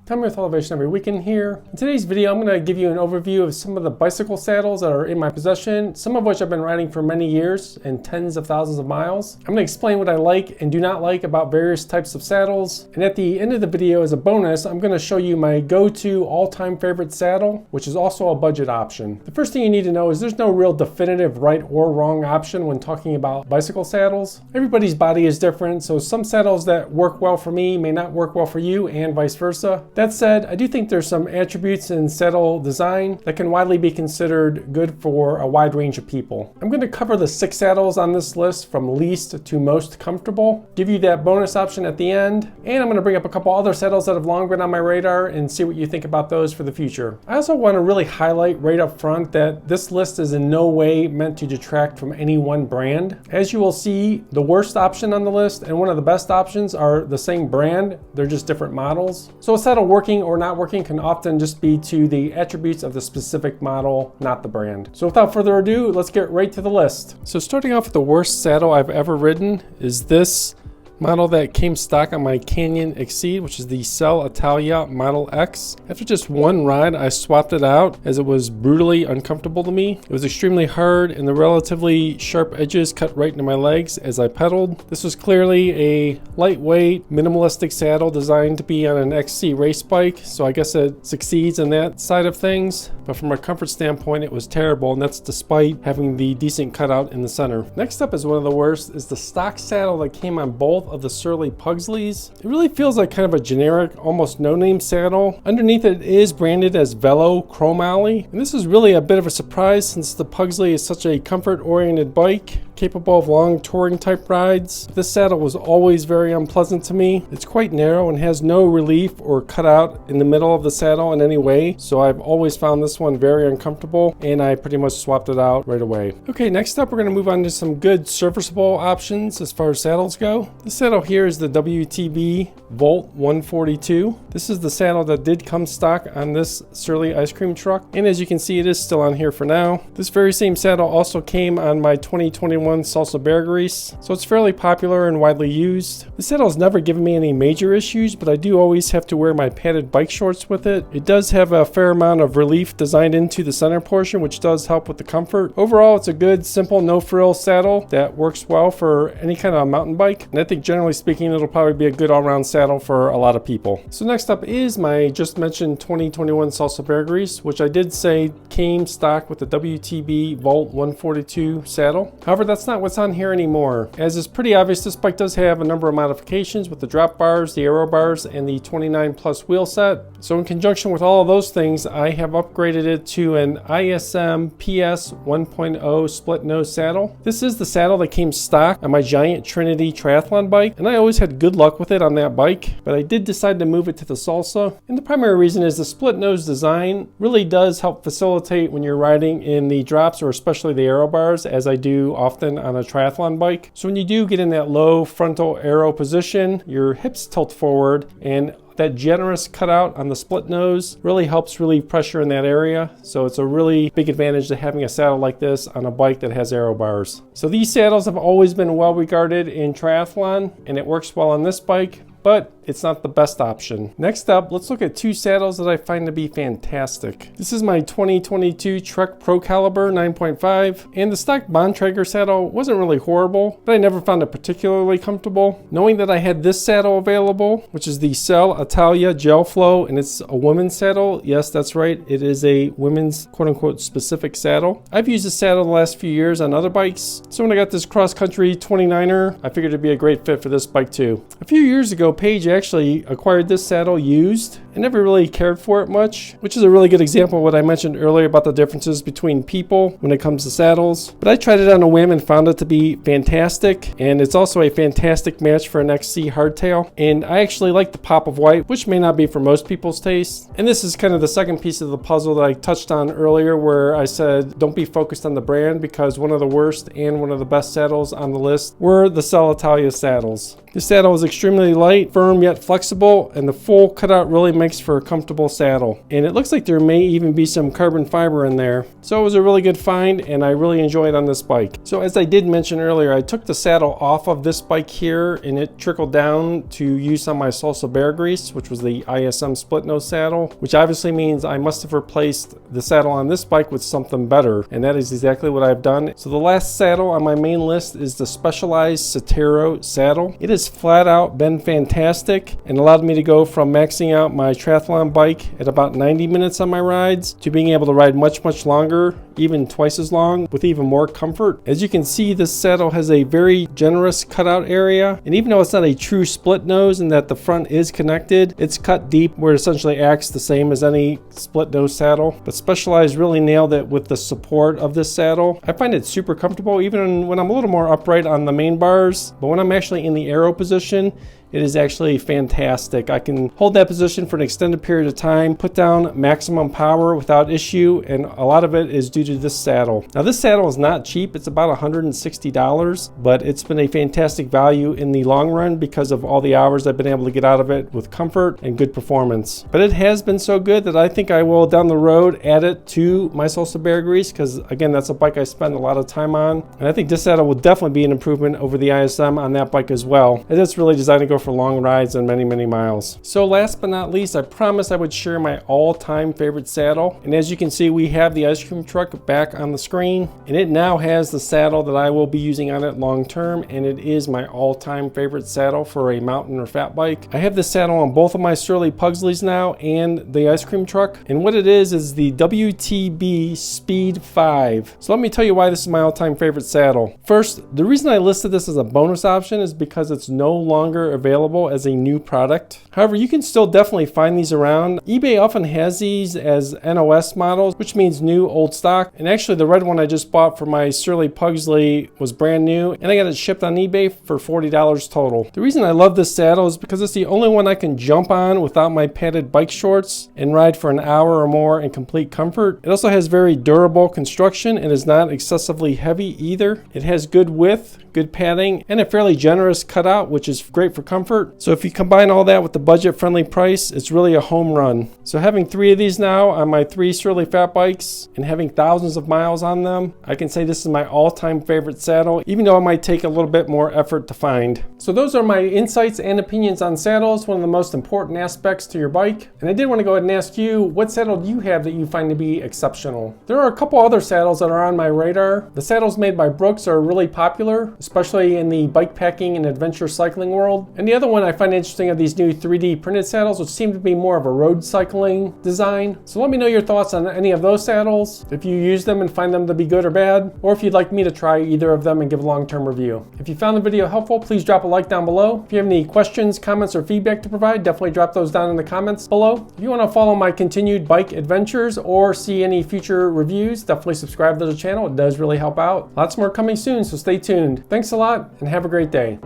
Time with Elevation every weekend here. In today's video, I'm going to give you an overview of some of the bicycle saddles that are in my possession, some of which I've been riding for many years and tens of thousands of miles. I'm going to explain what I like and do not like about various types of saddles. And at the end of the video, as a bonus, I'm going to show you my go-to all-time favorite saddle, which is also a budget option. The first thing you need to know is there's no real definitive right or wrong option when talking about bicycle saddles. Everybody's body is different, so some saddles that work well for me may not work well for you, and vice versa. That said, I do think there's some attributes in saddle design that can widely be considered good for a wide range of people. I'm going to cover the 6 saddles on this list from least to most comfortable, give you that bonus option at the end, and I'm going to bring up a couple other saddles that have long been on my radar and see what you think about those for the future. I also want to really highlight right up front that this list is in no way meant to detract from any one brand. As you will see, the worst option on the list and one of the best options are the same brand, they're just different models. So a saddle working or not working can often just be to the attributes of the specific model, not the brand. So without further ado, let's get right to the list. So starting off with the worst saddle I've ever ridden is this model that came stock on my Canyon Exceed, which is the Salsa Italia Model X. After just one ride, I swapped it out as it was brutally uncomfortable to me. It was extremely hard and the relatively sharp edges cut right into my legs as I pedaled. This was clearly a lightweight, minimalistic saddle designed to be on an XC race bike, so I guess it succeeds in that side of things. But from a comfort standpoint, it was terrible, and that's despite having the decent cutout in the center. Next up is one of the worst, is the stock saddle that came on both of the Surly Pugsleys. It really feels like kind of a generic, almost no-name saddle. Underneath it is branded as Velo Chromoly, and this is really a bit of a surprise since the Pugsley is such a comfort-oriented bike, capable of long touring type rides. This saddle was always very unpleasant to me. It's quite narrow and has no relief or cutout in the middle of the saddle in any way, so I've always found this one very uncomfortable, and I pretty much swapped it out right away. Okay, next up we're going to move on to some good serviceable options as far as saddles go. This saddle here is the WTB Volt 142. This is the saddle that did come stock on this Surly ice cream truck, and as you can see, it is still on here for now. This very same saddle also came on my 2021 Salsa Bear Grease, so it's fairly popular and widely used. The saddle has never given me any major issues, but I do always have to wear my padded bike shorts with it. It does have a fair amount of relief designed into the center portion, which does help with the comfort. Overall, it's a good, simple, no-frill saddle that works well for any kind of mountain bike, and I think generally speaking, it'll probably be a good all-around saddle for a lot of people. So next up is my just mentioned 2021 Salsa Bear Grease, which I did say came stock with the WTB Volt 142 saddle. However, that's not what's on here anymore. As is pretty obvious, this bike does have a number of modifications with the drop bars, the aero bars, and the 29 plus wheel set. So in conjunction with all of those things, I have upgraded it to an ISM PS 1.0 split nose saddle. This is the saddle that came stock on my giant Trinity triathlon bike, and I always had good luck with it on that bike, but I did decide to move it to the Salsa. And the primary reason is the split nose design really does help facilitate when you're riding in the drops, or especially the aero bars, as I do often on a triathlon bike. So when you do get in that low frontal aero position, your hips tilt forward, and that generous cutout on the split nose really helps relieve pressure in that area. So it's a really big advantage to having a saddle like this on a bike that has aero bars. So these saddles have always been well regarded in triathlon, and it works well on this bike, but it's not the best option. Next up, let's look at 2 saddles that I find to be fantastic. This is my 2022 Trek Pro Caliber 9.5, and the stock Bontrager saddle wasn't really horrible, but I never found it particularly comfortable. Knowing that I had this saddle available, which is the Salsa Italia Gel Flow, and it's a women's saddle. Yes, that's right, it is a women's quote-unquote specific saddle. I've used this saddle the last few years on other bikes, so when I got this cross-country 29er, I figured it'd be a great fit for this bike too. A few years ago, Paige actually acquired this saddle used and never really cared for it much, which is a really good example of what I mentioned earlier about the differences between people when it comes to saddles. But I tried it on a whim and found it to be fantastic, and it's also a fantastic match for an XC hardtail. And I actually like the pop of white, which may not be for most people's taste. And this is kind of the second piece of the puzzle that I touched on earlier, where I said don't be focused on the brand, because one of the worst and one of the best saddles on the list were the Salsa Italia saddles. This saddle is extremely light, firm yet flexible, and the full cutout really makes makes for a comfortable saddle. And it looks like there may even be some carbon fiber in there. So it was a really good find, and I really enjoyed on this bike. So as I did mention earlier, I took the saddle off of this bike here, and it trickled down to use on my Salsa bear grease, which was the ISM split nose saddle, which obviously means I must have replaced the saddle on this bike with something better, and that is exactly what I've done. So the last saddle on my main list is the Specialized Cetero saddle. It has flat out been fantastic and allowed me to go from maxing out my triathlon bike at about 90 minutes on my rides to being able to ride much longer, even twice as long, with even more comfort. As you can see, this saddle has a very generous cutout area, and even though it's not a true split nose and that the front is connected, it's cut deep where it essentially acts the same as any split nose saddle. But Specialized really nailed it with the support of this saddle. I find it super comfortable even when I'm a little more upright on the main bars, but when I'm actually in the arrow position, it is actually fantastic. I can hold that position for an extended period of time, put down maximum power without issue, and a lot of it is due to this saddle. Now this saddle is not cheap. It's about $160, but it's been a fantastic value in the long run because of all the hours I've been able to get out of it with comfort and good performance. But it has been so good that I think I will down the road add it to my Salsa bear grease, because again, that's a bike I spend a lot of time on, and I think this saddle will definitely be an improvement over the ISM on that bike as well. And it's really designed to go for long rides and many miles. So last but not least, I promised I would share my all-time favorite saddle, and as you can see, we have the ice cream truck back on the screen, and it now has the saddle that I will be using on it long term, and it is my all-time favorite saddle for a mountain or fat bike. I have this saddle on both of my Surly Pugsleys now and the ice cream truck, and what it is the WTB Speed 5. So let me tell you why this is my all-time favorite saddle. First, the reason I listed this as a bonus option is because it's no longer available as a new product. However, you can still definitely find these around. eBay often has these as NOS models, which means new old stock. And actually the red one I just bought for my Surly Pugsley was brand new, and I got it shipped on eBay for $40 total. The reason I love this saddle is because it's the only one I can jump on without my padded bike shorts and ride for an hour or more in complete comfort. It also has very durable construction and is not excessively heavy either. It has good width, good padding, and a fairly generous cutout, which is great for comfort. So if you combine all that with the budget-friendly price, it's really a home run. So having 3 of these now on my 3 Surly fat bikes and having thousands of miles on them, I can say this is my all-time favorite saddle, even though it might take a little bit more effort to find. So those are my insights and opinions on saddles, one of the most important aspects to your bike. And I did want to go ahead and ask you, what saddle do you have that you find to be exceptional? There are a couple other saddles that are on my radar. The saddles made by Brooks are really popular, especially in the bike packing and adventure cycling world. And the other one I find interesting are these new 3D printed saddles, which seem to be more of a road cycling design. So let me know your thoughts on any of those saddles, if you use them and find them to be good or bad, or if you'd like me to try either of them and give a long-term review. If you found the video helpful, please drop a like down below. If you have any questions, comments, or feedback to provide, definitely drop those down in the comments below. If you want to follow my continued bike adventures or see any future reviews, definitely subscribe to the channel. It does really help out. Lots more coming soon, so stay tuned. Thanks a lot and have a great day.